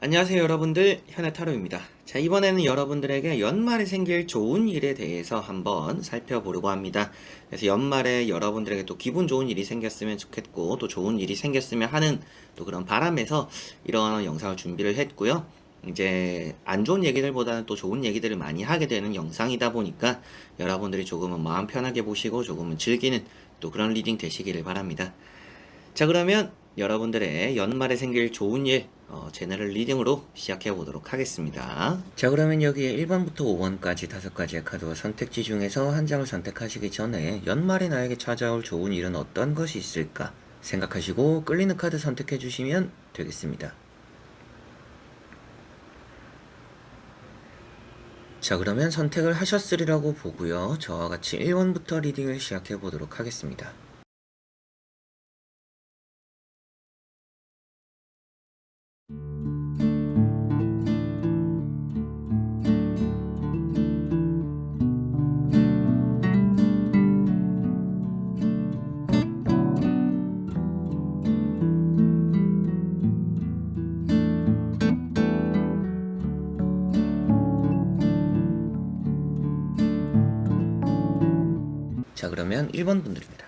안녕하세요 여러분들, 현해타로입니다. 자, 이번에는 여러분들에게 연말에 생길 좋은 일에 대해서 한번 살펴보려고 합니다. 그래서 연말에 여러분들에게 또 기분 좋은 일이 생겼으면 좋겠고 또 좋은 일이 생겼으면 하는 또 그런 바람에서 이런 영상을 준비를 했고요. 이제 안 좋은 얘기들보다는 또 좋은 얘기들을 많이 하게 되는 영상이다 보니까 여러분들이 조금은 마음 편하게 보시고 조금은 즐기는 또 그런 리딩 되시기를 바랍니다. 자, 그러면 여러분들의 연말에 생길 좋은 일 제너럴 리딩으로 시작해 보도록 하겠습니다. 자, 그러면 여기에 1번부터 5번까지 5가지의 카드와 선택지 중에서 한 장을 선택하시기 전에 연말에 나에게 찾아올 좋은 일은 어떤 것이 있을까 생각하시고 끌리는 카드 선택해 주시면 되겠습니다. 자, 그러면 선택을 하셨으리라고 보고요. 저와 같이 1번부터 리딩을 시작해 보도록 하겠습니다. 자, 그러면 1번 분들입니다.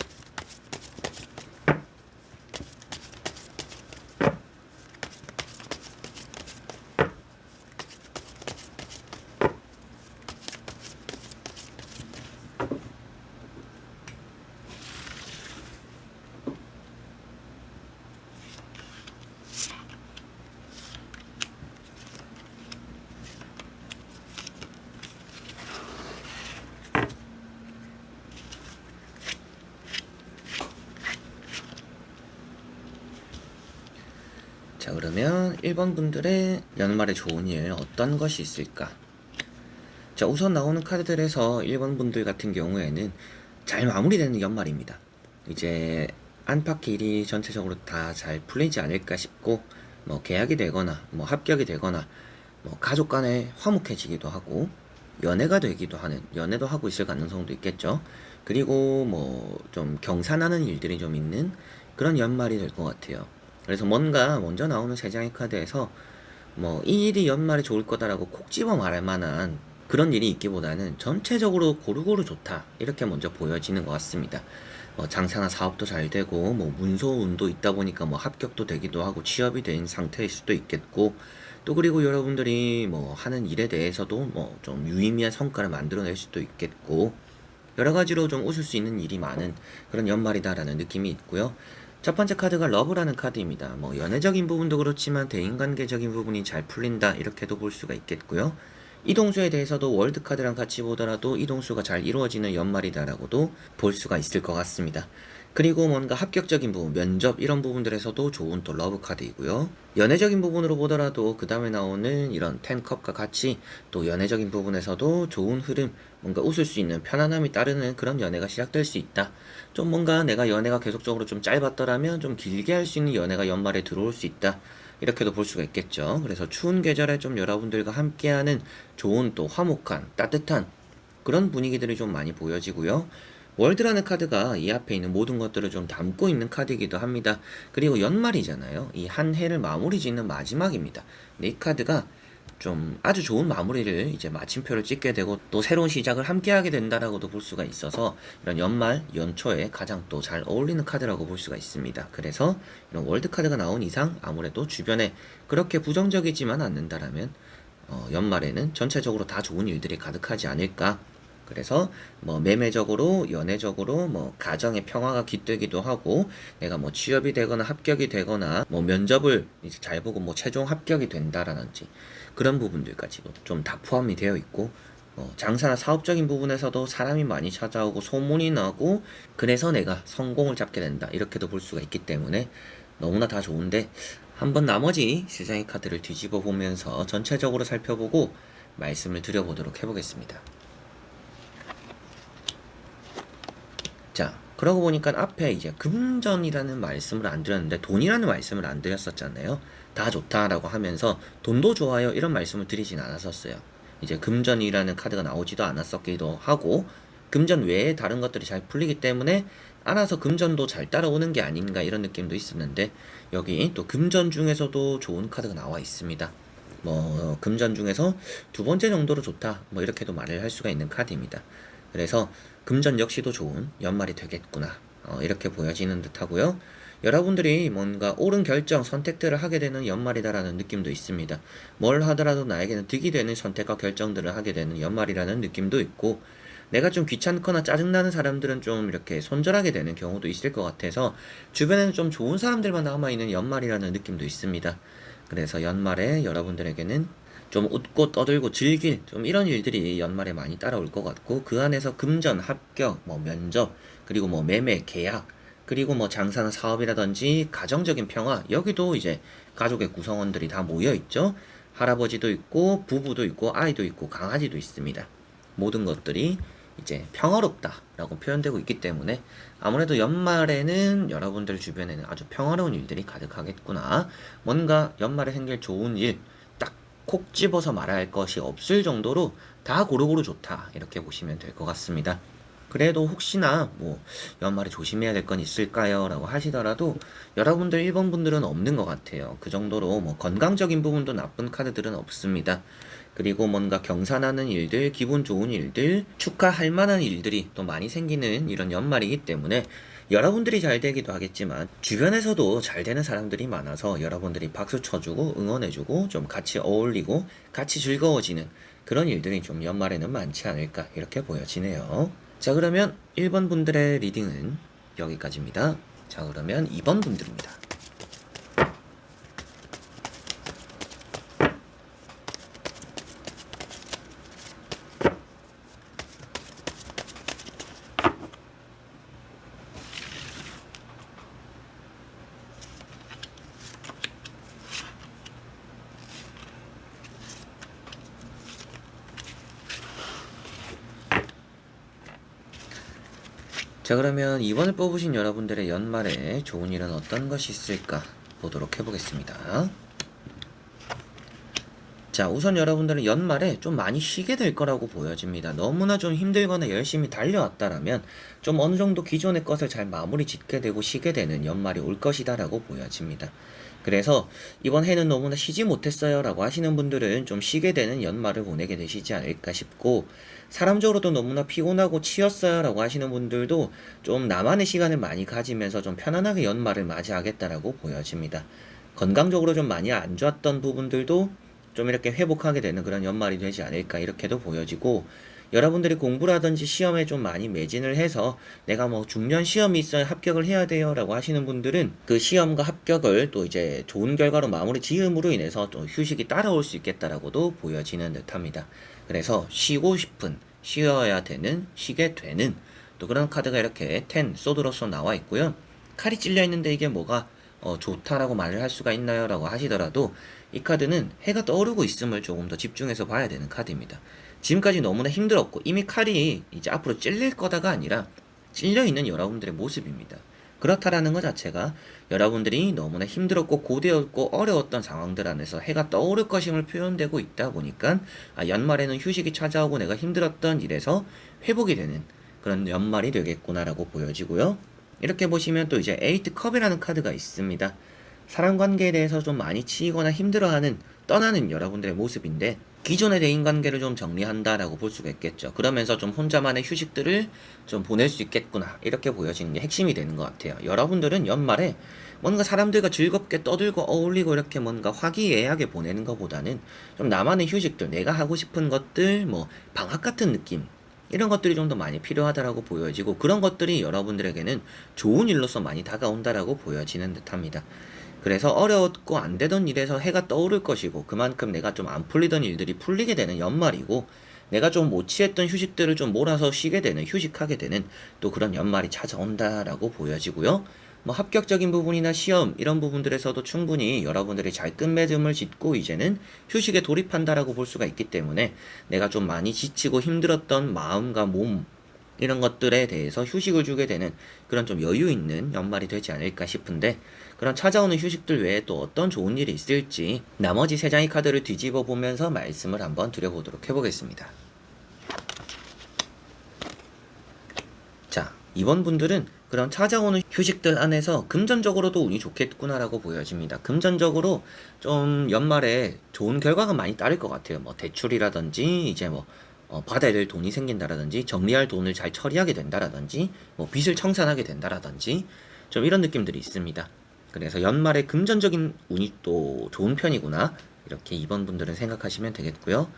자, 그러면 1번 분들의 연말에 좋은 일 어떤 것이 있을까? 자, 우선 나오는 카드들에서 1번 분들 같은 경우에는 잘 마무리되는 연말입니다. 이제 안팎의 일이 전체적으로 다 잘 풀리지 않을까 싶고, 뭐 계약이 되거나 뭐 합격이 되거나 뭐 가족 간에 화목해지기도 하고 연애가 되기도 하는, 연애도 하고 있을 가능성도 있겠죠. 그리고 뭐 좀 경사나는 일들이 좀 있는 그런 연말이 될 것 같아요. 그래서 뭔가 먼저 나오는 세 장의 카드에서 뭐 이 일이 연말에 좋을 거다라고 콕 집어 말할 만한 그런 일이 있기보다는 전체적으로 고루고루 좋다 이렇게 먼저 보여지는 것 같습니다. 장사나 사업도 잘 되고 뭐 문서운도 있다 보니까 뭐 합격도 되기도 하고 취업이 된 상태일 수도 있겠고, 또 그리고 여러분들이 뭐 하는 일에 대해서도 뭐 좀 유의미한 성과를 만들어낼 수도 있겠고, 여러 가지로 좀 웃을 수 있는 일이 많은 그런 연말이다라는 느낌이 있고요. 첫 번째 카드가 러브라는 카드입니다. 뭐 연애적인 부분도 그렇지만 대인관계적인 부분이 잘 풀린다 이렇게도 볼 수가 있겠고요. 이동수에 대해서도 월드 카드랑 같이 보더라도 이동수가 잘 이루어지는 연말이다라고도 볼 수가 있을 것 같습니다. 그리고 뭔가 합격적인 부분, 면접 이런 부분들에서도 좋은 또 러브 카드이고요. 연애적인 부분으로 보더라도 그 다음에 나오는 이런 텐컵과 같이 또 연애적인 부분에서도 좋은 흐름, 뭔가 웃을 수 있는 편안함이 따르는 그런 연애가 시작될 수 있다. 좀 뭔가 내가 연애가 계속적으로 좀 짧았더라면 좀 길게 할 수 있는 연애가 연말에 들어올 수 있다. 이렇게도 볼 수가 있겠죠. 그래서 추운 계절에 좀 여러분들과 함께하는 좋은 또 화목한, 따뜻한 그런 분위기들이 좀 많이 보여지고요. 월드라는 카드가 이 앞에 있는 모든 것들을 좀 담고 있는 카드이기도 합니다. 그리고 연말이잖아요. 이 한 해를 마무리 짓는 마지막입니다. 근데 이 카드가 좀 아주 좋은 마무리를 이제 마침표를 찍게 되고 또 새로운 시작을 함께 하게 된다라고도 볼 수가 있어서 이런 연말 연초에 가장 또 잘 어울리는 카드라고 볼 수가 있습니다. 그래서 이런 월드 카드가 나온 이상 아무래도 주변에 그렇게 부정적이지만 않는다라면 연말에는 전체적으로 다 좋은 일들이 가득하지 않을까. 그래서 뭐 매매적으로, 연애적으로, 뭐 가정의 평화가 깃들기도 하고, 내가 뭐 취업이 되거나 합격이 되거나, 뭐 면접을 이제 잘 보고 뭐 최종 합격이 된다라든지 그런 부분들까지도 좀 다 포함이 되어 있고, 장사나 사업적인 부분에서도 사람이 많이 찾아오고 소문이 나고 그래서 내가 성공을 잡게 된다 이렇게도 볼 수가 있기 때문에 너무나 다 좋은데, 한번 나머지 세 장의 카드를 뒤집어 보면서 전체적으로 살펴보고 말씀을 드려보도록 해보겠습니다. 자, 그러고 보니까 앞에 이제 금전이라는 말씀을 안 드렸는데 돈이라는 말씀을 안 드렸었잖아요. 다 좋다라고 하면서 돈도 좋아요 이런 말씀을 드리진 않았었어요. 이제 금전이라는 카드가 나오지도 않았었기도 하고, 금전 외에 다른 것들이 잘 풀리기 때문에 알아서 금전도 잘 따라오는 게 아닌가 이런 느낌도 있었는데, 여기 또 금전 중에서도 좋은 카드가 나와 있습니다. 금전 중에서 두 번째 정도로 좋다, 뭐 이렇게도 말을 할 수가 있는 카드입니다. 그래서 금전 역시도 좋은 연말이 되겠구나, 이렇게 보여지는 듯 하고요. 여러분들이 뭔가 옳은 결정, 선택들을 하게 되는 연말이다라는 느낌도 있습니다. 뭘 하더라도 나에게는 득이 되는 선택과 결정들을 하게 되는 연말이라는 느낌도 있고, 내가 좀 귀찮거나 짜증나는 사람들은 좀 이렇게 손절하게 되는 경우도 있을 것 같아서 주변에는 좀 좋은 사람들만 남아있는 연말이라는 느낌도 있습니다. 그래서 연말에 여러분들에게는 좀 웃고 떠들고 즐길 좀 이런 일들이 연말에 많이 따라올 것 같고, 그 안에서 금전, 합격, 면접, 그리고 매매, 계약, 그리고 장사나 사업이라든지 가정적인 평화, 여기도 이제 가족의 구성원들이 다 모여 있죠. 할아버지도 있고 부부도 있고 아이도 있고 강아지도 있습니다. 모든 것들이 이제 평화롭다라고 표현되고 있기 때문에 아무래도 연말에는 여러분들 주변에는 아주 평화로운 일들이 가득하겠구나. 뭔가 연말에 생길 좋은 일, 딱 콕 집어서 말할 것이 없을 정도로 다 고루고루 좋다, 이렇게 보시면 될 것 같습니다. 그래도 혹시나 연말에 조심해야 될 건 있을까요? 라고 하시더라도 여러분들 1번 분들은 없는 것 같아요. 그 정도로 건강적인 부분도 나쁜 카드들은 없습니다. 그리고 뭔가 경사나는 일들, 기분 좋은 일들, 축하할 만한 일들이 또 많이 생기는 이런 연말이기 때문에 여러분들이 잘 되기도 하겠지만 주변에서도 잘 되는 사람들이 많아서 여러분들이 박수 쳐주고 응원해주고 좀 같이 어울리고 같이 즐거워지는 그런 일들이 좀 연말에는 많지 않을까, 이렇게 보여지네요. 자, 그러면 1번 분들의 리딩은 여기까지입니다. 자, 그러면 2번 분들입니다. 자, 그러면 2번을 뽑으신 여러분들의 연말에 좋은 일은 어떤 것이 있을까 보도록 해보겠습니다. 자, 우선 여러분들은 연말에 좀 많이 쉬게 될 거라고 보여집니다. 너무나 좀 힘들거나 열심히 달려왔다라면 좀 어느 정도 기존의 것을 잘 마무리 짓게 되고 쉬게 되는 연말이 올 것이다라고 보여집니다. 그래서 이번 해는 너무나 쉬지 못했어요 라고 하시는 분들은 좀 쉬게 되는 연말을 보내게 되시지 않을까 싶고, 사람적으로도 너무나 피곤하고 치였어요 라고 하시는 분들도 좀 나만의 시간을 많이 가지면서 좀 편안하게 연말을 맞이하겠다라고 보여집니다. 건강적으로 좀 많이 안 좋았던 부분들도 좀 이렇게 회복하게 되는 그런 연말이 되지 않을까, 이렇게도 보여지고, 여러분들이 공부라든지 시험에 좀 많이 매진을 해서 내가 중요한 시험이 있어야 합격을 해야 돼요 라고 하시는 분들은 그 시험과 합격을 또 이제 좋은 결과로 마무리 지음으로 인해서 또 휴식이 따라올 수 있겠다라고도 보여지는 듯 합니다. 그래서 쉬고 싶은, 쉬어야 되는, 쉬게 되는 또 그런 카드가 이렇게 10 소드로서 나와 있고요. 칼이 찔려 있는데 이게 뭐가 좋다라고 말을 할 수가 있나요? 라고 하시더라도 이 카드는 해가 떠오르고 있음을 조금 더 집중해서 봐야 되는 카드입니다. 지금까지 너무나 힘들었고 이미 칼이 이제 앞으로 찔릴 거다가 아니라 찔려있는 여러분들의 모습입니다. 그렇다라는 것 자체가 여러분들이 너무나 힘들었고 고되었고 어려웠던 상황들 안에서 해가 떠오를 것임을 표현되고 있다 보니까 연말에는 휴식이 찾아오고 내가 힘들었던 일에서 회복이 되는 그런 연말이 되겠구나라고 보여지고요. 이렇게 보시면 또 이제 에이트 컵이라는 카드가 있습니다. 사람 관계에 대해서 좀 많이 치이거나 힘들어하는, 떠나는 여러분들의 모습인데 기존의 대인관계를 좀 정리한다라고 볼 수가 있겠죠. 그러면서 좀 혼자만의 휴식들을 좀 보낼 수 있겠구나, 이렇게 보여지는 게 핵심이 되는 것 같아요. 여러분들은 연말에 뭔가 사람들과 즐겁게 떠들고 어울리고 이렇게 뭔가 화기애애하게 보내는 것보다는 좀 나만의 휴식들, 내가 하고 싶은 것들, 방학 같은 느낌, 이런 것들이 좀 더 많이 필요하다라고 보여지고, 그런 것들이 여러분들에게는 좋은 일로서 많이 다가온다라고 보여지는 듯합니다. 그래서 어려웠고 안 되던 일에서 해가 떠오를 것이고, 그만큼 내가 좀 안 풀리던 일들이 풀리게 되는 연말이고, 내가 좀 못 취했던 휴식들을 좀 몰아서 쉬게 되는, 휴식하게 되는 또 그런 연말이 찾아온다라고 보여지고요. 합격적인 부분이나 시험 이런 부분들에서도 충분히 여러분들이 잘 끝맺음을 짓고 이제는 휴식에 돌입한다라고 볼 수가 있기 때문에 내가 좀 많이 지치고 힘들었던 마음과 몸, 이런 것들에 대해서 휴식을 주게 되는 그런 좀 여유 있는 연말이 되지 않을까 싶은데, 그런 찾아오는 휴식들 외에 또 어떤 좋은 일이 있을지 나머지 세 장의 카드를 뒤집어 보면서 말씀을 한번 드려보도록 해보겠습니다. 자, 이번 분들은 그런 찾아오는 휴식들 안에서 금전적으로도 운이 좋겠구나라고 보여집니다. 금전적으로 좀 연말에 좋은 결과가 많이 따를 것 같아요. 뭐 대출이라든지 이제 뭐 받아야 될 돈이 생긴다라든지 정리할 돈을 잘 처리하게 된다라든지 뭐 빚을 청산하게 된다라든지 좀 이런 느낌들이 있습니다. 그래서 연말에 금전적인 운이 또 좋은 편이구나 이렇게 이번 분들은 생각하시면 되겠고요.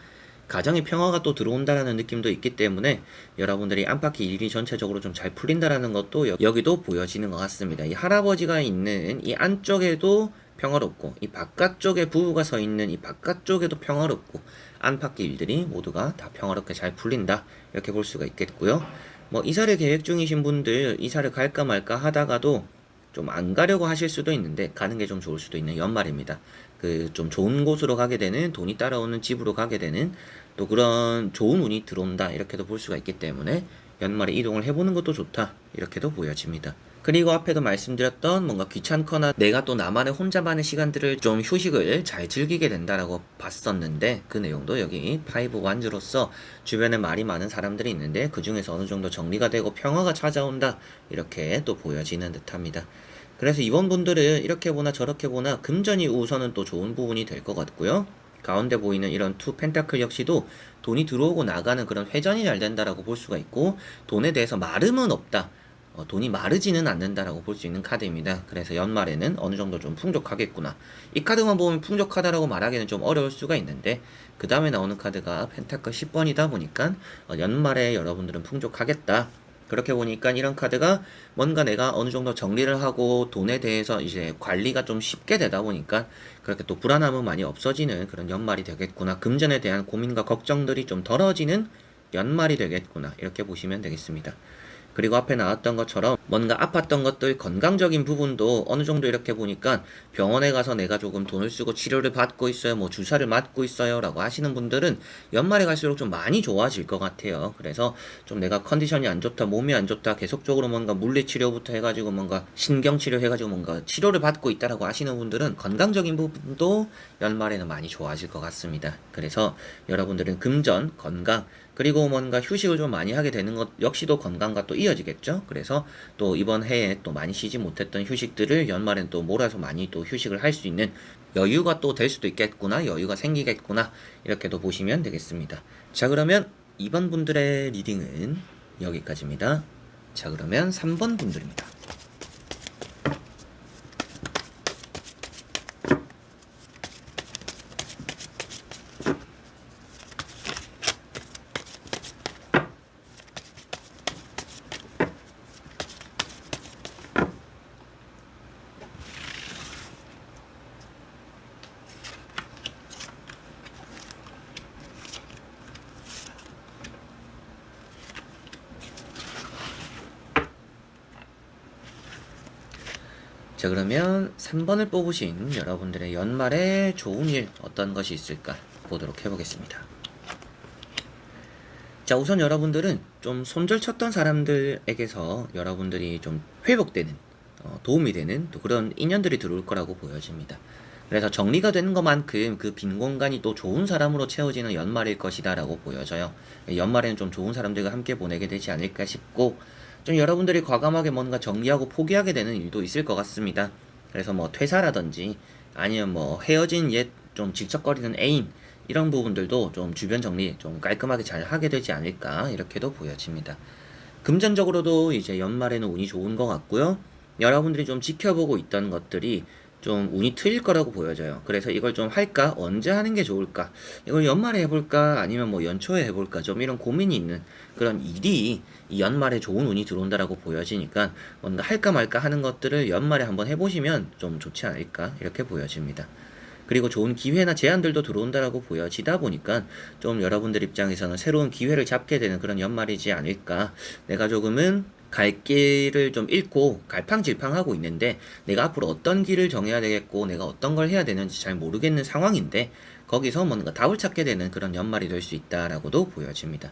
가정의 평화가 또 들어온다라는 느낌도 있기 때문에 여러분들이 안팎의 일이 전체적으로 좀 잘 풀린다라는 것도 여기도 보여지는 것 같습니다. 이 할아버지가 있는 이 안쪽에도 평화롭고 이 바깥쪽에 부부가 서 있는 이 바깥쪽에도 평화롭고 안팎의 일들이 모두가 다 평화롭게 잘 풀린다 이렇게 볼 수가 있겠고요. 뭐 이사를 계획 중이신 분들 이사를 갈까 말까 하다가도 좀 안 가려고 하실 수도 있는데 가는 게 좀 좋을 수도 있는 연말입니다. 그 좀 좋은 곳으로 가게 되는 돈이 따라오는 집으로 가게 되는 또 그런 좋은 운이 들어온다 이렇게도 볼 수가 있기 때문에 연말에 이동을 해보는 것도 좋다 이렇게도 보여집니다. 그리고 앞에도 말씀드렸던 뭔가 귀찮거나 내가 또 나만의 혼자만의 시간들을 좀 휴식을 잘 즐기게 된다라고 봤었는데 그 내용도 여기 파이브 완즈로서 주변에 말이 많은 사람들이 있는데 그 중에서 어느 정도 정리가 되고 평화가 찾아온다 이렇게 또 보여지는 듯합니다. 그래서 이번 분들은 이렇게 보나 저렇게 보나 금전이 우선은 또 좋은 부분이 될 것 같고요. 가운데 보이는 이런 투 펜타클 역시도 돈이 들어오고 나가는 그런 회전이 잘 된다라고 볼 수가 있고 돈에 대해서 마름은 없다. 돈이 마르지는 않는다라고 볼 수 있는 카드입니다. 그래서 연말에는 어느 정도 좀 풍족하겠구나. 이 카드만 보면 풍족하다라고 말하기는 좀 어려울 수가 있는데 그 다음에 나오는 카드가 펜타클 10번이다 보니까 연말에 여러분들은 풍족하겠다. 그렇게 보니까 이런 카드가 뭔가 내가 어느 정도 정리를 하고 돈에 대해서 이제 관리가 좀 쉽게 되다 보니까 그렇게 또 불안함은 많이 없어지는 그런 연말이 되겠구나. 금전에 대한 고민과 걱정들이 좀 덜어지는 연말이 되겠구나. 이렇게 보시면 되겠습니다. 그리고 앞에 나왔던 것처럼 뭔가 아팠던 것들 건강적인 부분도 어느 정도 이렇게 보니까 병원에 가서 내가 조금 돈을 쓰고 치료를 받고 있어요. 뭐 주사를 맞고 있어요. 라고 하시는 분들은 연말에 갈수록 좀 많이 좋아질 것 같아요. 그래서 좀 내가 컨디션이 안 좋다, 몸이 안 좋다, 계속적으로 뭔가 물리치료부터 해가지고 뭔가 신경치료 해가지고 뭔가 치료를 받고 있다라고 하시는 분들은 건강적인 부분도 연말에는 많이 좋아질 것 같습니다. 그래서 여러분들은 금전, 건강, 그리고 뭔가 휴식을 좀 많이 하게 되는 것 역시도 건강과 또 이어지겠죠. 그래서 또 이번 해에 또 많이 쉬지 못했던 휴식들을 연말엔 또 몰아서 많이 또 휴식을 할 수 있는 여유가 또 될 수도 있겠구나, 여유가 생기겠구나 이렇게도 보시면 되겠습니다. 자, 그러면 2번 분들의 리딩은 여기까지입니다. 자, 그러면 3번 분들입니다. 자, 그러면 3번을 뽑으신 여러분들의 연말에 좋은 일 어떤 것이 있을까 보도록 해보겠습니다. 자, 우선 여러분들은 좀 손절쳤던 사람들에게서 여러분들이 좀 회복되는 도움이 되는 또 그런 인연들이 들어올 거라고 보여집니다. 그래서 정리가 되는 것만큼 그 빈 공간이 또 좋은 사람으로 채워지는 연말일 것이다 라고 보여져요. 연말에는 좀 좋은 사람들과 함께 보내게 되지 않을까 싶고 좀 여러분들이 과감하게 뭔가 정리하고 포기하게 되는 일도 있을 것 같습니다. 그래서 뭐 퇴사라든지 아니면 뭐 헤어진 옛 좀 질척거리는 애인 이런 부분들도 좀 주변 정리 좀 깔끔하게 잘 하게 되지 않을까 이렇게도 보여집니다. 금전적으로도 이제 연말에는 운이 좋은 것 같고요. 여러분들이 좀 지켜보고 있던 것들이 좀 운이 트일 거라고 보여져요. 그래서 이걸 좀 할까? 언제 하는 게 좋을까? 이걸 연말에 해볼까? 아니면 뭐 연초에 해볼까? 좀 이런 고민이 있는 그런 일이 이 연말에 좋은 운이 들어온다라고 보여지니까 뭔가 할까 말까 하는 것들을 연말에 한번 해보시면 좀 좋지 않을까? 이렇게 보여집니다. 그리고 좋은 기회나 제안들도 들어온다라고 보여지다 보니까 좀 여러분들 입장에서는 새로운 기회를 잡게 되는 그런 연말이지 않을까. 내가 조금은 갈 길을 좀 잃고 갈팡질팡하고 있는데 내가 앞으로 어떤 길을 정해야 되겠고 내가 어떤 걸 해야 되는지 잘 모르겠는 상황인데 거기서 뭔가 답을 찾게 되는 그런 연말이 될 수 있다라고도 보여집니다.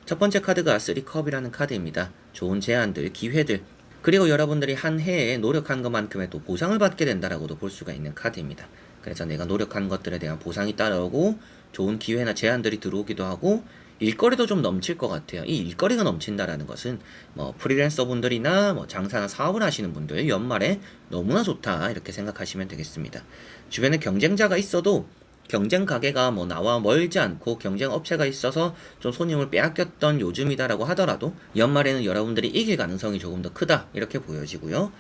첫 번째 카드가 3컵이라는 카드입니다. 좋은 제안들, 기회들, 그리고 여러분들이 한 해에 노력한 것만큼의 또 보상을 받게 된다라고도 볼 수가 있는 카드입니다. 그래서 내가 노력한 것들에 대한 보상이 따라오고 좋은 기회나 제안들이 들어오기도 하고 일거리도 좀 넘칠 것 같아요. 이 일거리가 넘친다라는 것은 뭐 프리랜서 분들이나 뭐 장사나 사업을 하시는 분들 연말에 너무나 좋다 이렇게 생각하시면 되겠습니다. 주변에 경쟁자가 있어도 경쟁 가게가 뭐 나와 멀지 않고 경쟁 업체가 있어서 좀 손님을 빼앗겼던 요즘이다라고 하더라도 연말에는 여러분들이 이길 가능성이 조금 더 크다 이렇게 보여지고요.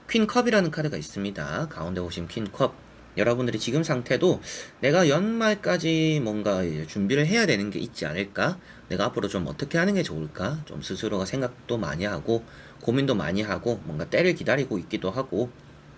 퀸컵이라는 카드가 있습니다. 가운데 보시면 퀸컵. 여러분들이 지금 상태도 내가 연말까지 뭔가 준비를 해야 되는 게 있지 않을까? 내가 앞으로 좀 어떻게 하는 게 좋을까? 좀 스스로가 생각도 많이 하고 고민도 많이 하고 뭔가 때를 기다리고 있기도 하고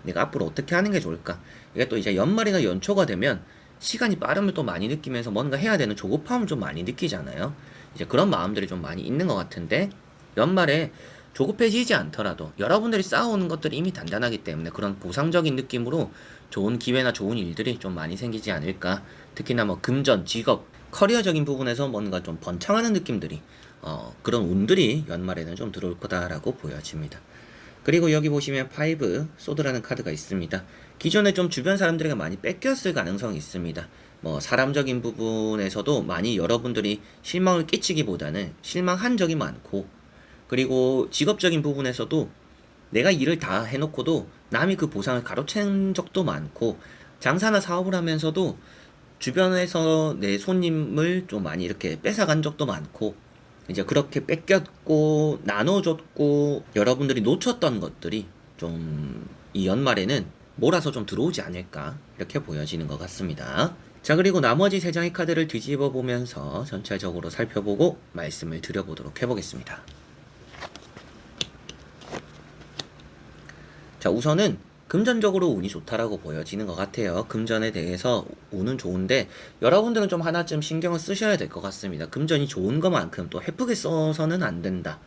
내가 앞으로 어떻게 하는 게 좋을까? 이게 또 이제 연말이나 연초가 되면 시간이 빠름을 또 많이 느끼면서 뭔가 해야 되는 조급함을 좀 많이 느끼잖아요. 이제 그런 마음들이 좀 많이 있는 것 같은데 연말에 조급해지지 않더라도 여러분들이 쌓아오는 것들이 이미 단단하기 때문에 그런 보상적인 느낌으로 좋은 기회나 좋은 일들이 좀 많이 생기지 않을까. 특히나 뭐 금전, 직업, 커리어적인 부분에서 뭔가 좀 번창하는 느낌들이 그런 운들이 연말에는 좀 들어올 거다라고 보여집니다. 그리고 여기 보시면 5 소드라는 카드가 있습니다. 기존에 좀 주변 사람들에게 많이 뺏겼을 가능성이 있습니다. 뭐 사람적인 부분에서도 많이 여러분들이 실망을 끼치기보다는 실망한 적이 많고 그리고 직업적인 부분에서도 내가 일을 다 해놓고도 남이 그 보상을 가로챈 적도 많고 장사나 사업을 하면서도 주변에서 내 손님을 좀 많이 이렇게 뺏어간 적도 많고 이제 그렇게 뺏겼고 나눠줬고 여러분들이 놓쳤던 것들이 좀 이 연말에는 몰아서 좀 들어오지 않을까 이렇게 보여지는 것 같습니다. 자, 그리고 나머지 세 장의 카드를 뒤집어 보면서 전체적으로 살펴보고 말씀을 드려보도록 해보겠습니다. 자, 우선은 금전적으로 운이 좋다라고 보여지는 것 같아요. 금전에 대해서 운은 좋은데 여러분들은 좀 하나쯤 신경을 쓰셔야 될 것 같습니다. 금전이 좋은 것만큼 또 헤프게 써서는 안 된다.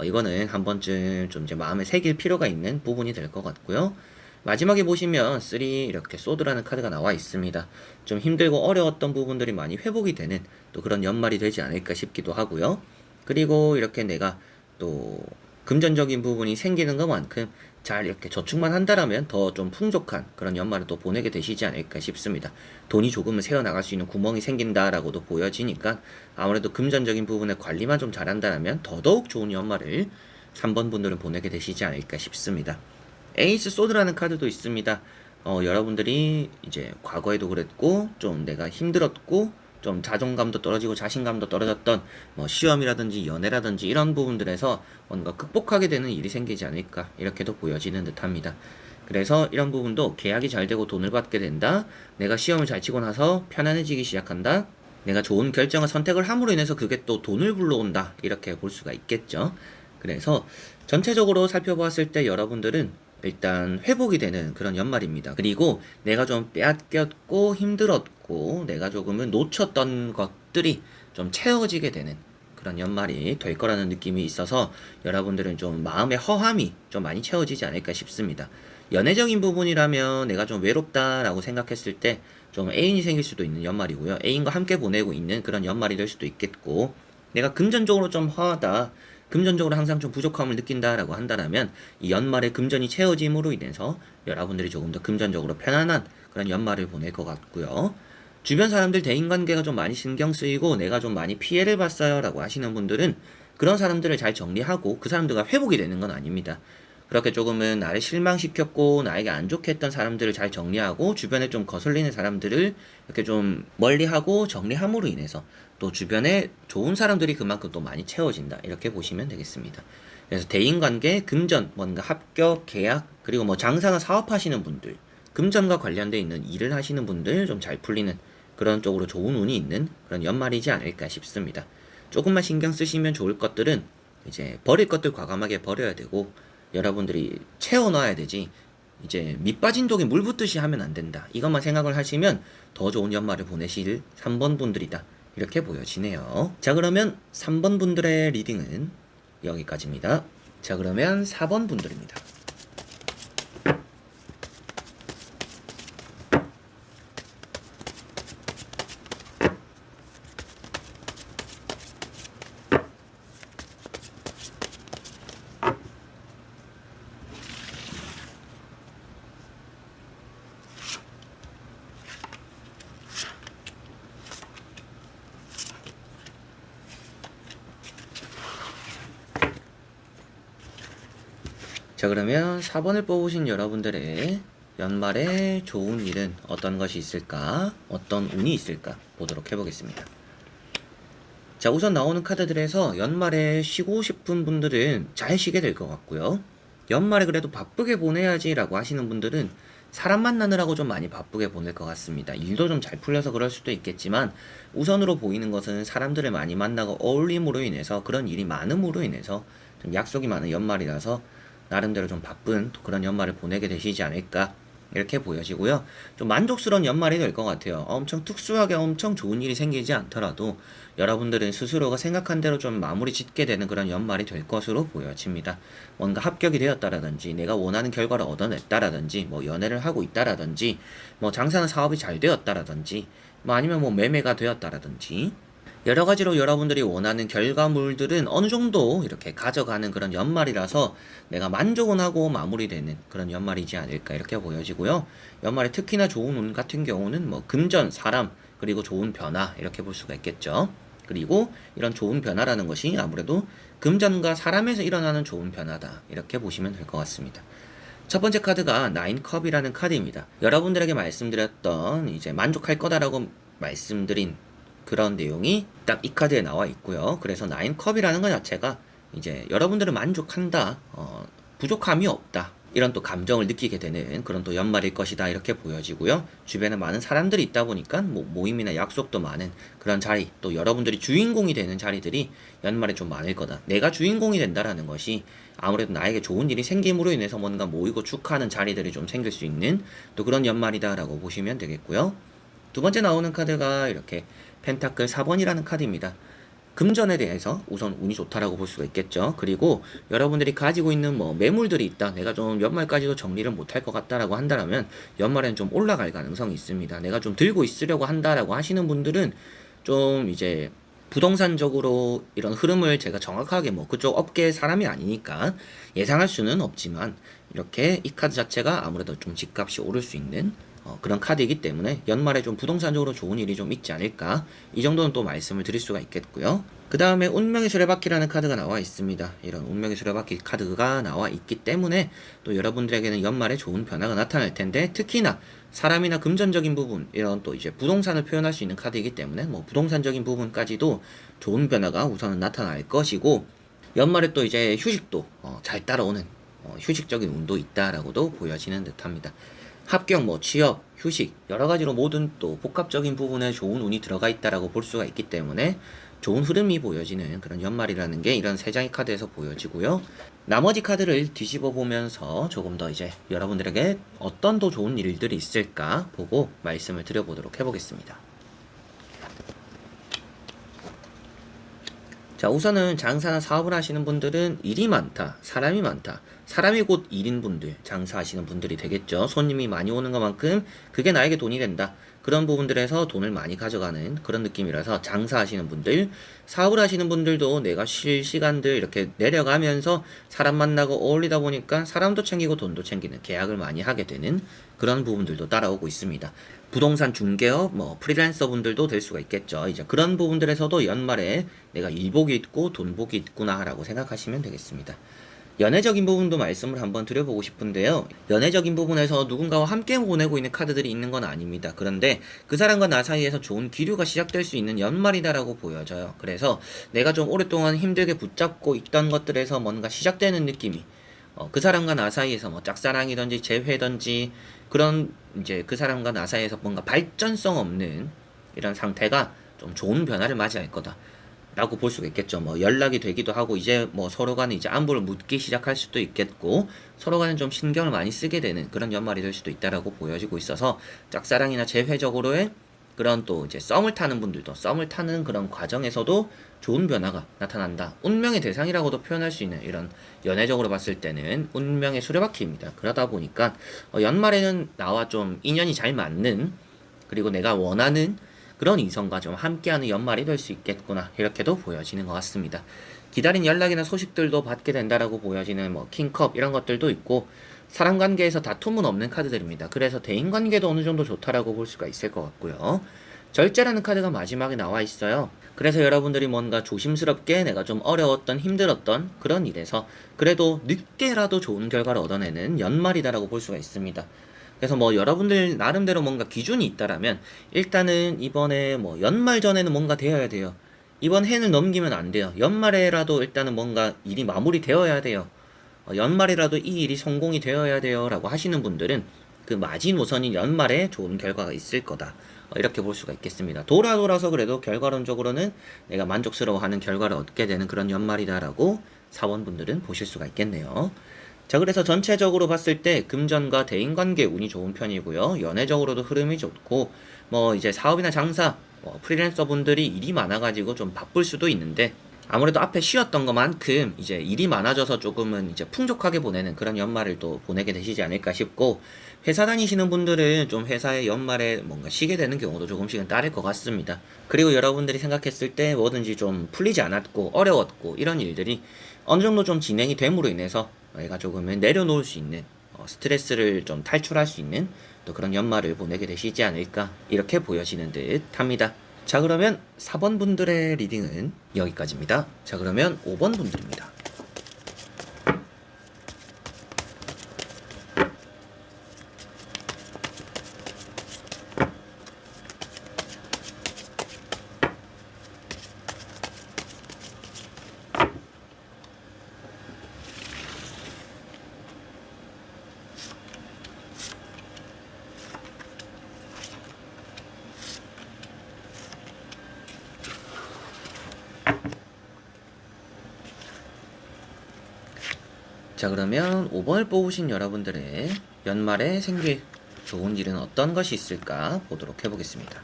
이거는 한 번쯤 좀 이제 마음에 새길 필요가 있는 부분이 될 것 같고요. 마지막에 보시면 3 이렇게 소드라는 카드가 나와 있습니다. 좀 힘들고 어려웠던 부분들이 많이 회복이 되는 또 그런 연말이 되지 않을까 싶기도 하고요. 그리고 이렇게 내가 또 금전적인 부분이 생기는 것만큼 잘 이렇게 저축만 한다라면 더 좀 풍족한 그런 연말을 또 보내게 되시지 않을까 싶습니다. 돈이 조금은 새어나갈 수 있는 구멍이 생긴다라고도 보여지니까 아무래도 금전적인 부분의 관리만 좀 잘한다면 더더욱 좋은 연말을 3번 분들은 보내게 되시지 않을까 싶습니다. 에이스 소드라는 카드도 있습니다. 여러분들이 이제 과거에도 그랬고 좀 내가 힘들었고 좀 자존감도 떨어지고 자신감도 떨어졌던 뭐 시험이라든지 연애라든지 이런 부분들에서 뭔가 극복하게 되는 일이 생기지 않을까 이렇게도 보여지는 듯합니다. 그래서 이런 부분도 계약이 잘 되고 돈을 받게 된다. 내가 시험을 잘 치고 나서 편안해지기 시작한다. 내가 좋은 결정을 선택을 함으로 인해서 그게 또 돈을 불러온다. 이렇게 볼 수가 있겠죠. 그래서 전체적으로 살펴보았을 때 여러분들은 일단 회복이 되는 그런 연말입니다. 그리고 내가 좀 빼앗겼고 힘들었고 내가 조금은 놓쳤던 것들이 좀 채워지게 되는 그런 연말이 될 거라는 느낌이 있어서 여러분들은 좀 마음의 허함이 좀 많이 채워지지 않을까 싶습니다. 연애적인 부분이라면 내가 좀 외롭다라고 생각했을 때 좀 애인이 생길 수도 있는 연말이고요. 애인과 함께 보내고 있는 그런 연말이 될 수도 있겠고 내가 금전적으로 좀 허하다. 금전적으로 항상 좀 부족함을 느낀다라고 한다면 이 연말에 금전이 채워짐으로 인해서 여러분들이 조금 더 금전적으로 편안한 그런 연말을 보낼 것 같고요. 주변 사람들 대인관계가 좀 많이 신경 쓰이고 내가 좀 많이 피해를 봤어요 라고 하시는 분들은 그런 사람들을 잘 정리하고 그 사람들과 회복이 되는 건 아닙니다. 그렇게 조금은 나를 실망시켰고 나에게 안 좋게 했던 사람들을 잘 정리하고 주변에 좀 거슬리는 사람들을 이렇게 좀 멀리하고 정리함으로 인해서 또 주변에 좋은 사람들이 그만큼 또 많이 채워진다 이렇게 보시면 되겠습니다. 그래서 대인관계, 금전, 뭔가 합격, 계약, 그리고 뭐 장사나 사업하시는 분들 금전과 관련돼 있는 일을 하시는 분들 좀 잘 풀리는 그런 쪽으로 좋은 운이 있는 그런 연말이지 않을까 싶습니다. 조금만 신경 쓰시면 좋을 것들은 이제 버릴 것들 과감하게 버려야 되고 여러분들이 채워놔야 되지 이제 밑 빠진 독에 물 붓듯이 하면 안 된다. 이것만 생각을 하시면 더 좋은 연말을 보내실 3번 분들이다. 이렇게 보여지네요. 자, 그러면 3번 분들의 리딩은 여기까지입니다. 자, 그러면 4번 분들입니다. 자, 그러면 4번을 뽑으신 여러분들의 연말에 좋은 일은 어떤 것이 있을까? 어떤 운이 있을까? 보도록 해보겠습니다. 자, 우선 나오는 카드들에서 연말에 쉬고 싶은 분들은 잘 쉬게 될 것 같고요. 연말에 그래도 바쁘게 보내야지 라고 하시는 분들은 사람 만나느라고 좀 많이 바쁘게 보낼 것 같습니다. 일도 좀 잘 풀려서 그럴 수도 있겠지만 우선으로 보이는 것은 사람들을 많이 만나고 어울림으로 인해서 그런 일이 많음으로 인해서 좀 약속이 많은 연말이라서 나름대로 좀 바쁜 그런 연말을 보내게 되시지 않을까 이렇게 보여지고요. 좀 만족스러운 연말이 될 것 같아요. 엄청 특수하게 엄청 좋은 일이 생기지 않더라도 여러분들은 스스로가 생각한 대로 좀 마무리 짓게 되는 그런 연말이 될 것으로 보여집니다. 뭔가 합격이 되었다라든지 내가 원하는 결과를 얻어냈다라든지 뭐 연애를 하고 있다라든지 뭐 장사나 사업이 잘 되었다라든지 뭐 아니면 뭐 매매가 되었다라든지 여러 가지로 여러분들이 원하는 결과물들은 어느 정도 이렇게 가져가는 그런 연말이라서 내가 만족은 하고 마무리되는 그런 연말이지 않을까 이렇게 보여지고요. 연말에 특히나 좋은 운 같은 경우는 뭐 금전, 사람, 그리고 좋은 변화 이렇게 볼 수가 있겠죠. 그리고 이런 좋은 변화라는 것이 아무래도 금전과 사람에서 일어나는 좋은 변화다 이렇게 보시면 될 것 같습니다. 첫 번째 카드가 나인컵이라는 카드입니다. 여러분들에게 말씀드렸던 이제 만족할 거다라고 말씀드린 그런 내용이 딱 이 카드에 나와 있고요. 그래서 나인컵이라는 것 자체가 이제 여러분들은 만족한다, 부족함이 없다. 이런 또 감정을 느끼게 되는 그런 또 연말일 것이다 이렇게 보여지고요. 주변에 많은 사람들이 있다 보니까 뭐 모임이나 약속도 많은 그런 자리, 또 여러분들이 주인공이 되는 자리들이 연말에 좀 많을 거다. 내가 주인공이 된다라는 것이 아무래도 나에게 좋은 일이 생김으로 인해서 뭔가 모이고 축하하는 자리들이 좀 생길 수 있는 또 그런 연말이다라고 보시면 되겠고요. 두 번째 나오는 카드가 이렇게 펜타클 4번이라는 카드입니다. 금전에 대해서 우선 운이 좋다라고 볼 수가 있겠죠. 그리고 여러분들이 가지고 있는 뭐 매물들이 있다. 내가 좀 연말까지도 정리를 못할 것 같다라고 한다면 연말에는 좀 올라갈 가능성이 있습니다. 내가 좀 들고 있으려고 한다라고 하시는 분들은 좀 이제 부동산적으로 이런 흐름을 제가 정확하게 뭐 그쪽 업계의 사람이 아니니까 예상할 수는 없지만 이렇게 이 카드 자체가 아무래도 좀 집값이 오를 수 있는 그런 카드이기 때문에 연말에 좀 부동산적으로 좋은 일이 좀 있지 않을까 이 정도는 또 말씀을 드릴 수가 있겠고요. 그 다음에 운명의 수레바퀴라는 카드가 나와 있습니다. 이런 운명의 수레바퀴 카드가 나와 있기 때문에 또 여러분들에게는 연말에 좋은 변화가 나타날 텐데 특히나 사람이나 금전적인 부분 이런 또 이제 부동산을 표현할 수 있는 카드이기 때문에 뭐 부동산적인 부분까지도 좋은 변화가 우선은 나타날 것이고 연말에 또 이제 휴식도 잘 따라오는 휴식적인 운도 있다라고도 보여지는 듯합니다. 합격, 뭐 취업, 휴식 여러 가지로 모든 또 복합적인 부분에 좋은 운이 들어가 있다라고 볼 수가 있기 때문에 좋은 흐름이 보여지는 그런 연말이라는 게 이런 세 장의 카드에서 보여지고요. 나머지 카드를 뒤집어 보면서 조금 더 이제 여러분들에게 어떤 더 좋은 일들이 있을까 보고 말씀을 드려보도록 해보겠습니다. 자, 우선은 장사나 사업을 하시는 분들은 일이 많다, 사람이 많다. 사람이 곧 일인 분들, 장사하시는 분들이 되겠죠. 손님이 많이 오는 것만큼 그게 나에게 돈이 된다. 그런 부분들에서 돈을 많이 가져가는 그런 느낌이라서 장사하시는 분들, 사업을 하시는 분들도 내가 쉴 시간들 이렇게 내려가면서 사람 만나고 어울리다 보니까 사람도 챙기고 돈도 챙기는 계약을 많이 하게 되는 그런 부분들도 따라오고 있습니다. 부동산 중개업, 뭐 프리랜서 분들도 될 수가 있겠죠. 이제 그런 부분들에서도 연말에 내가 일복이 있고 돈복이 있구나라고 생각하시면 되겠습니다. 연애적인 부분도 말씀을 한번 드려보고 싶은데요. 연애적인 부분에서 누군가와 함께 보내고 있는 카드들이 있는 건 아닙니다. 그런데 그 사람과 나 사이에서 좋은 기류가 시작될 수 있는 연말이다라고 보여져요. 그래서 내가 좀 오랫동안 힘들게 붙잡고 있던 것들에서 뭔가 시작되는 느낌이 그 사람과 나 사이에서 뭐 짝사랑이든지 재회든지 그런 이제 그 사람과 나 사이에서 뭔가 발전성 없는 이런 상태가 좀 좋은 변화를 맞이할 거다. 라고 볼 수가 있겠죠. 뭐 연락이 되기도 하고 이제 뭐 서로 간에 이제 안부를 묻기 시작할 수도 있겠고 서로 간에 좀 신경을 많이 쓰게 되는 그런 연말이 될 수도 있다라고 보여지고 있어서 짝사랑이나 재회적으로의 그런 또 이제 썸을 타는 분들도 썸을 타는 그런 과정에서도 좋은 변화가 나타난다. 운명의 대상이라고도 표현할 수 있는 이런 연애적으로 봤을 때는 운명의 수레바퀴입니다. 그러다 보니까 연말에는 나와 좀 인연이 잘 맞는 그리고 내가 원하는 그런 이성과 좀 함께하는 연말이 될 수 있겠구나 이렇게도 보여지는 것 같습니다. 기다린 연락이나 소식들도 받게 된다라고 보여지는 뭐 킹컵 이런 것들도 있고 사람 관계에서 다툼은 없는 카드들입니다. 그래서 대인 관계도 어느 정도 좋다라고 볼 수가 있을 것 같고요. 절제라는 카드가 마지막에 나와 있어요. 그래서 여러분들이 뭔가 조심스럽게 내가 좀 어려웠던 힘들었던 그런 일에서 그래도 늦게라도 좋은 결과를 얻어내는 연말이다라고 볼 수가 있습니다. 그래서 뭐 여러분들 나름대로 뭔가 기준이 있다라면 일단은 이번에 뭐 연말 전에는 뭔가 되어야 돼요. 이번 해는 넘기면 안 돼요. 연말에라도 일단은 뭔가 일이 마무리되어야 돼요. 연말이라도 이 일이 성공이 되어야 돼요 라고 하시는 분들은 그 마지노선인 연말에 좋은 결과가 있을 거다. 이렇게 볼 수가 있겠습니다. 돌아서 그래도 결과론적으로는 내가 만족스러워하는 결과를 얻게 되는 그런 연말이다라고 사원분들은 보실 수가 있겠네요. 자, 그래서 전체적으로 봤을 때 금전과 대인관계 운이 좋은 편이고요. 연애적으로도 흐름이 좋고, 뭐 이제 사업이나 장사, 프리랜서 분들이 일이 많아가지고 좀 바쁠 수도 있는데, 아무래도 앞에 쉬었던 것만큼 이제 일이 많아져서 조금은 이제 풍족하게 보내는 그런 연말을 또 보내게 되시지 않을까 싶고, 회사 다니시는 분들은 좀 회사의 연말에 뭔가 쉬게 되는 경우도 조금씩은 따를 것 같습니다. 그리고 여러분들이 생각했을 때 뭐든지 좀 풀리지 않았고 어려웠고 이런 일들이 어느 정도 좀 진행이 됨으로 인해서 내가 조금은 내려놓을 수 있는 스트레스를 좀 탈출할 수 있는 또 그런 연말을 보내게 되시지 않을까 이렇게 보여지는 듯 합니다. 자, 그러면 4번 분들의 리딩은 여기까지입니다. 자, 그러면 5번 분들입니다. 자, 그러면 5번을 뽑으신 여러분들의 연말에 생길 좋은 일은 어떤 것이 있을까 보도록 해보겠습니다.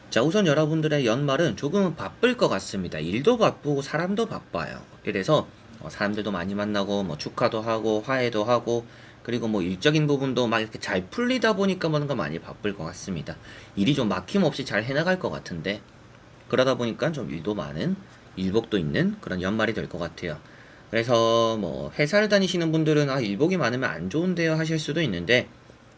자, 우선 여러분들의 연말은 조금은 바쁠 것 같습니다. 일도 바쁘고 사람도 바빠요. 이래서 사람들도 많이 만나고 뭐 축하도 하고 화해도 하고 그리고 뭐 일적인 부분도 막 이렇게 잘 풀리다 보니까 뭔가 많이 바쁠 것 같습니다. 일이 좀 막힘없이 잘 해나갈 것 같은데 그러다 보니까 좀 일도 많은 일복도 있는 그런 연말이 될 것 같아요. 그래서 뭐 회사를 다니시는 분들은 일복이 많으면 안 좋은데요 하실 수도 있는데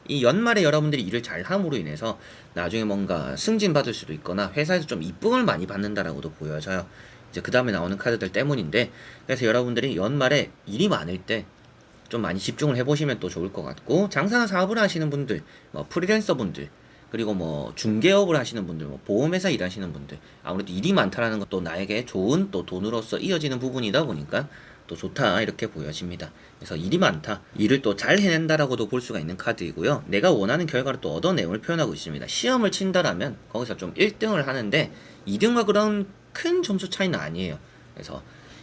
이 연말에 여러분들이 일을 잘 함으로 인해서 나중에 뭔가 승진받을 수도 있거나 회사에서 좀 이쁨을 많이 받는다라고도 보여져요. 이제 그 다음에 나오는 카드들 때문인데 그래서 여러분들이 연말에 일이 많을 때 좀 많이 집중을 해보시면 또 좋을 것 같고 장사나 사업을 하시는 분들, 뭐 프리랜서 분들 그리고 뭐 중개업을 하시는 분들, 뭐 보험회사 일하시는 분들 아무래도 일이 많다라는 것도 나에게 좋은 또 돈으로서 이어지는 부분이다 보니까 또 좋다 이렇게 보여집니다. 그래서 일이 많다, 일을 또 잘 해낸다라고도 볼 수가 있는 카드이고요. 내가 원하는 결과를 또 얻어내음을 표현하고 있습니다. 시험을 친다라면 거기서 좀 1등을 하는데 2등과 그런 큰 점수 차이는 아니에요. 그래서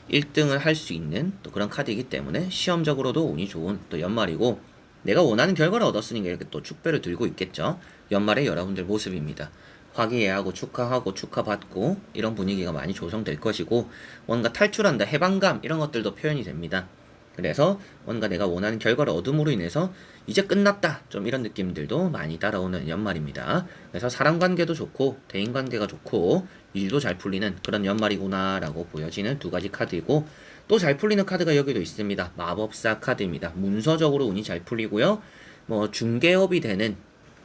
1등을 할 수 있는 또 그런 카드이기 때문에 시험적으로도 운이 좋은 또 연말이고 내가 원하는 결과를 얻었으니까 이렇게 또 축배를 들고 있겠죠. 연말의 여러분들 모습입니다. 화기애애하고 축하하고 축하받고 이런 분위기가 많이 조성될 것이고 뭔가 탈출한다, 해방감 이런 것들도 표현이 됩니다. 그래서 뭔가 내가 원하는 결과를 얻음으로 인해서 이제 끝났다 좀 이런 느낌들도 많이 따라오는 연말입니다. 그래서 사람관계도 좋고 대인관계가 좋고 일도 잘 풀리는 그런 연말이구나 라고 보여지는 두 가지 카드이고 또 잘 풀리는 카드가 여기도 있습니다. 마법사 카드입니다. 문서적으로 운이 잘 풀리고요. 뭐 중개업이 되는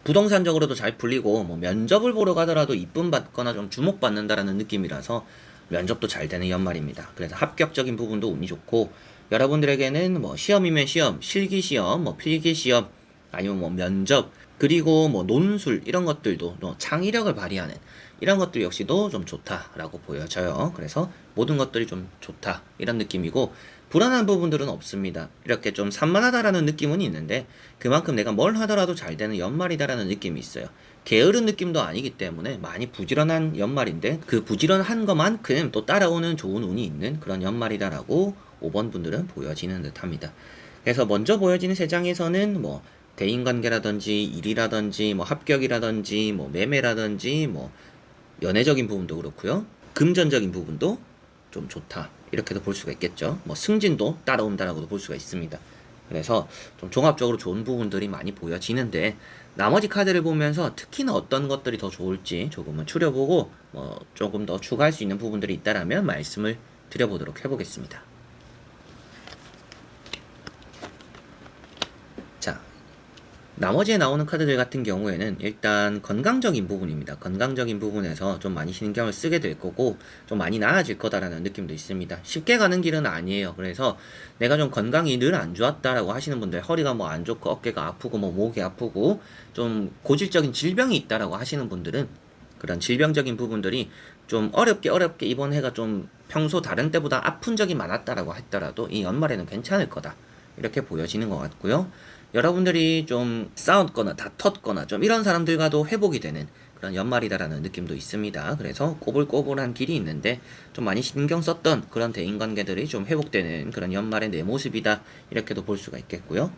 부동산적으로도 잘 풀리고 뭐 면접을 보러 가더라도 이쁨 받거나 좀 주목받는다라는 느낌이라서 면접도 잘 되는 연말입니다. 그래서 합격적인 부분도 운이 좋고 여러분들에게는 뭐 시험이면 시험, 실기 시험, 뭐 필기 시험 아니면 뭐 면접 그리고 뭐 논술 이런 것들도 창의력을 발휘하는 이런 것들 역시도 좀 좋다라고 보여져요. 그래서 모든 것들이 좀 좋다 이런 느낌이고 불안한 부분들은 없습니다. 이렇게 좀 산만하다라는 느낌은 있는데 그만큼 내가 뭘 하더라도 잘 되는 연말이다라는 느낌이 있어요. 게으른 느낌도 아니기 때문에 많이 부지런한 연말인데 그 부지런한 것만큼 또 따라오는 좋은 운이 있는 그런 연말이다라고 5번 분들은 보여지는 듯합니다. 그래서 먼저 보여지는 세 장에서는 뭐 대인관계라든지 일이라든지 뭐 합격이라든지 뭐 매매라든지 뭐 연애적인 부분도 그렇고요. 금전적인 부분도 좀 좋다. 이렇게도 볼 수가 있겠죠. 뭐 승진도 따라온다라고도 볼 수가 있습니다. 그래서 좀 종합적으로 좋은 부분들이 많이 보여지는데 나머지 카드를 보면서 특히나 어떤 것들이 더 좋을지 조금은 추려보고 뭐 조금 더 추가할 수 있는 부분들이 있다라면 말씀을 드려보도록 해보겠습니다. 자, 나머지에 나오는 카드들 같은 경우에는 일단 건강적인 부분입니다. 건강적인 부분에서 좀 많이 신경을 쓰게 될 거고 좀 많이 나아질 거다라는 느낌도 있습니다. 쉽게 가는 길은 아니에요. 그래서 내가 좀 건강이 늘 안 좋았다라고 하시는 분들, 허리가 뭐 안 좋고 어깨가 아프고 뭐 목이 아프고 좀 고질적인 질병이 있다라고 하시는 분들은 그런 질병적인 부분들이 좀 어렵게 이번 해가 좀 평소 다른 때보다 아픈 적이 많았다라고 했더라도 이 연말에는 괜찮을 거다, 이렇게 보여지는 것 같고요. 여러분들이 좀 싸웠거나 다퉜거나 좀 이런 사람들과도 회복이 되는 그런 연말이다라는 느낌도 있습니다. 그래서 꼬불꼬불한 길이 있는데 좀 많이 신경 썼던 그런 대인관계들이 좀 회복되는 그런 연말의 내 모습이다, 이렇게도 볼 수가 있겠고요.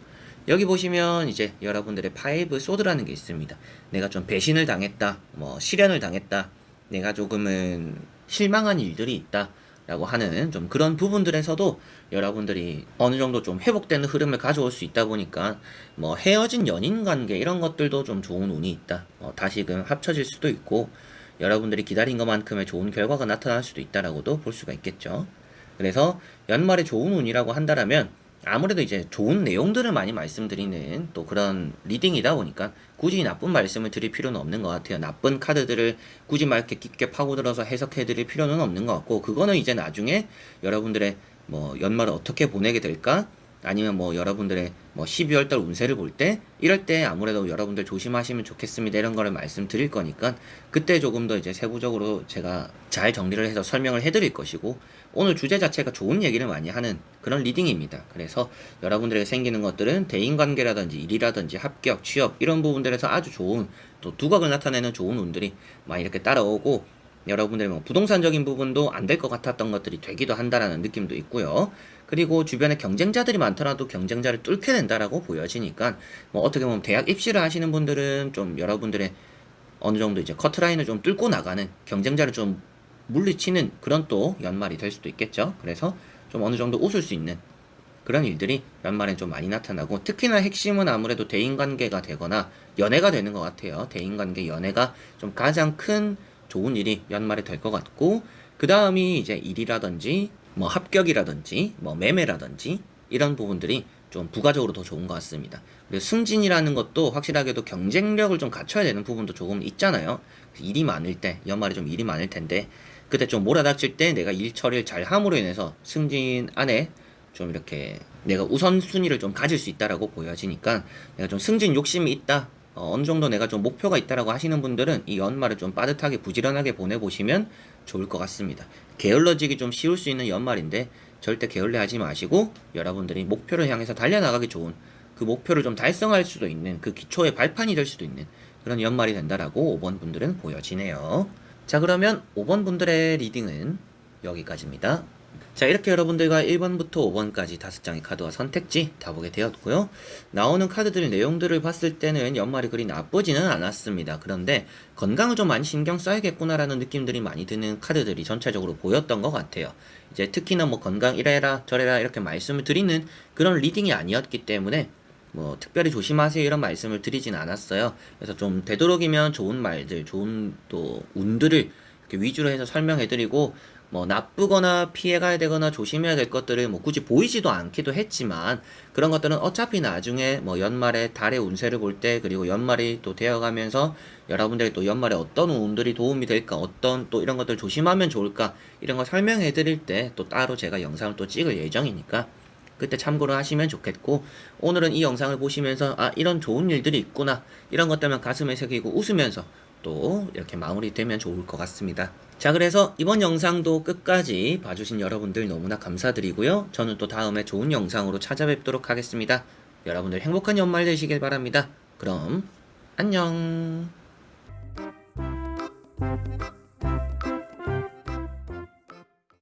여기 보시면 이제 여러분들의 파이브 소드라는 게 있습니다. 내가 좀 배신을 당했다, 뭐 시련을 당했다, 내가 조금은 실망한 일들이 있다 라고 하는 좀 그런 부분들에서도 여러분들이 어느 정도 좀 회복되는 흐름을 가져올 수 있다 보니까 뭐 헤어진 연인 관계 이런 것들도 좀 좋은 운이 있다, 다시금 합쳐질 수도 있고 여러분들이 기다린 것만큼의 좋은 결과가 나타날 수도 있다라고도 볼 수가 있겠죠. 그래서 연말에 좋은 운이라고 한다라면 아무래도 이제 좋은 내용들을 많이 말씀드리는 또 그런 리딩이다 보니까 굳이 나쁜 말씀을 드릴 필요는 없는 것 같아요. 나쁜 카드들을 굳이 막 이렇게 깊게 파고들어서 해석해 드릴 필요는 없는 것 같고, 그거는 이제 나중에 여러분들의 뭐 연말을 어떻게 보내게 될까, 아니면 뭐 여러분들의 뭐 12월 달 운세를 볼 때 이럴 때 아무래도 여러분들 조심하시면 좋겠습니다, 이런 거를 말씀드릴 거니까 그때 조금 더 이제 세부적으로 제가 잘 정리를 해서 설명을 해드릴 것이고, 오늘 주제 자체가 좋은 얘기를 많이 하는 그런 리딩입니다. 그래서 여러분들에게 생기는 것들은 대인관계라든지 일이라든지 합격, 취업 이런 부분들에서 아주 좋은 또 두각을 나타내는 좋은 운들이 많이 이렇게 따라오고, 여러분들의 뭐 부동산적인 부분도 안 될 것 같았던 것들이 되기도 한다라는 느낌도 있고요. 그리고 주변에 경쟁자들이 많더라도 경쟁자를 뚫게 된다라고 보여지니까 뭐 어떻게 보면 대학 입시를 하시는 분들은 좀 여러분들의 어느 정도 이제 커트라인을 좀 뚫고 나가는, 경쟁자를 좀 물리치는 그런 또 연말이 될 수도 있겠죠. 그래서 좀 어느 정도 웃을 수 있는 그런 일들이 연말엔 좀 많이 나타나고, 특히나 핵심은 아무래도 대인관계가 되거나 연애가 되는 것 같아요. 대인관계, 연애가 좀 가장 큰 좋은 일이 연말에 될 것 같고, 그 다음이 이제 일이라든지 뭐 합격이라든지 뭐 매매라든지 이런 부분들이 좀 부가적으로 더 좋은 것 같습니다. 그리고 승진이라는 것도 확실하게도 경쟁력을 좀 갖춰야 되는 부분도 조금 있잖아요. 일이 많을 때, 연말에 좀 일이 많을 텐데 그때 좀 몰아닥칠 때 내가 일 처리를 잘 함으로 인해서 승진 안에 좀 이렇게 내가 우선순위를 좀 가질 수 있다라고 보여지니까, 내가 좀 승진 욕심이 있다, 어느 정도 내가 좀 목표가 있다라고 하시는 분들은 이 연말을 좀 빠듯하게 부지런하게 보내보시면 좋을 것 같습니다. 게을러지기 좀 쉬울 수 있는 연말인데 절대 게을러하지 마시고 여러분들이 목표를 향해서 달려나가기 좋은, 그 목표를 좀 달성할 수도 있는 그 기초의 발판이 될 수도 있는 그런 연말이 된다라고 5번 분들은 보여지네요. 자, 그러면 5번 분들의 리딩은 여기까지입니다. 자, 이렇게 여러분들과 1번부터 5번까지 5장의 카드와 선택지 다 보게 되었고요. 나오는 카드들 내용들을 봤을 때는 연말이 그리 나쁘지는 않았습니다. 그런데 건강을 좀 많이 신경 써야겠구나라는 느낌들이 많이 드는 카드들이 전체적으로 보였던 것 같아요. 이제 특히나 뭐 건강 이래라 저래라 이렇게 말씀을 드리는 그런 리딩이 아니었기 때문에 뭐 특별히 조심하세요 이런 말씀을 드리진 않았어요. 그래서 좀 되도록이면 좋은 말들, 좋은 또 운들을 이렇게 위주로 해서 설명해드리고, 뭐 나쁘거나 피해가야 되거나 조심해야 될 것들을 뭐 굳이 보이지도 않기도 했지만, 그런 것들은 어차피 나중에 뭐 연말에 달의 운세를 볼 때, 그리고 연말이 또 되어가면서 여러분들이 또 연말에 어떤 운들이 도움이 될까, 어떤 또 이런 것들 조심하면 좋을까, 이런 거 설명해 드릴 때 또 따로 제가 영상을 또 찍을 예정이니까 그때 참고를 하시면 좋겠고, 오늘은 이 영상을 보시면서 아, 이런 좋은 일들이 있구나, 이런 것 때문에 가슴에 새기고 웃으면서 또 이렇게 마무리되면 좋을 것 같습니다. 자, 그래서 이번 영상도 끝까지 봐주신 여러분들 너무나 감사드리고요. 저는 또 다음에 좋은 영상으로 찾아뵙도록 하겠습니다. 여러분들 행복한 연말 되시길 바랍니다. 그럼 안녕.